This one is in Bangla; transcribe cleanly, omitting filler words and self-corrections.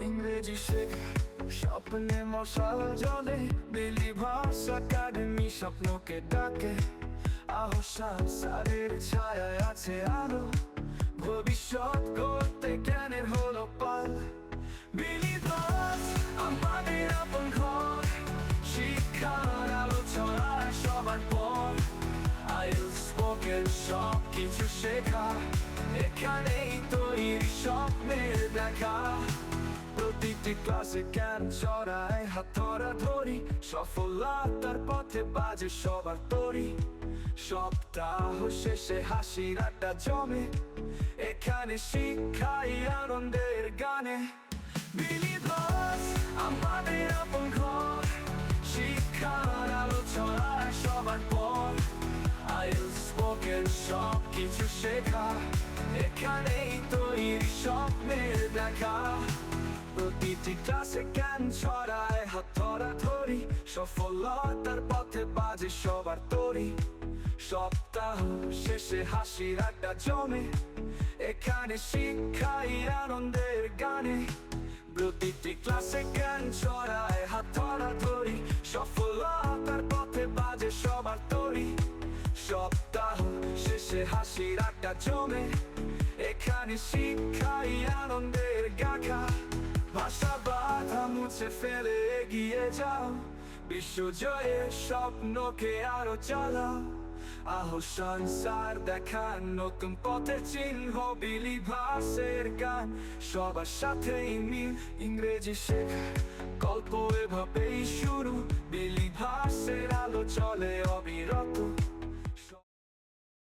ইংরেজি শেখা স্বপ্নে মশাল জলে বিলি ভার্স একাডেমি স্বপ্নকে ডাকে আহসান স্যারের ছায়ায় আছে আলো ভবিষ্যৎ গড়তে জ্ঞানের হলো পাল বিলি ভার্স আমাদের আপন ঘর শিক্ষার আলো ছড়ায় সবার পর আইএলটিএস স্পোকেন সব কিছু শেখা এখানেই তৈরি স্বপ্নের দেখা প্রতিটি ক্লাসে জ্ঞান ছড়ায় হাত ধরাধরি সফলতার পথে বাজে সবার তরি সপ্তাহ শেষে হাসির আড্ডা জমে এখানে শিক্ষাই আনন্দের গানে বিলি ভার্স আমাদের আপন ঘর শিক্ষার আলো ছড়ায় সবার পর আইএলটিএস স্পোকেন সব কিছু শেখা এখানেই তৈরি স্বপ্নের দেখা প্রতিটি ক্লাসে জ্ঞান ছড়ায় হাত ধরাধরি সফলতার পথে বাজে সবার তরি সপ্তাহ শেষে হাসির আড্ডা জমে এখানে শিক্ষাই আনন্দের গানে প্রতিটি ক্লাসে জ্ঞান ছড়ায় হাত ধরাধরি সফলতার পথে বাজে সবার তরি সপ্তাহ শেষে হাসির আড্ডা জমে এখানে শিক্ষাই আনন্দের গাথা ভাষা বাধা মুছে ফেলে এগিয়ে যাও বিশ্বজয়ের স্বপ্নকে আরো চালাও আহসান স্যার দেখান নতুন পথের চিহ্ন বিলি ভার্সের গান সবার সাথেই মিল ইংরেজি শেখা গল্প এভাবেই শুরু বিলি ভার্সের আলো চলে অবিরত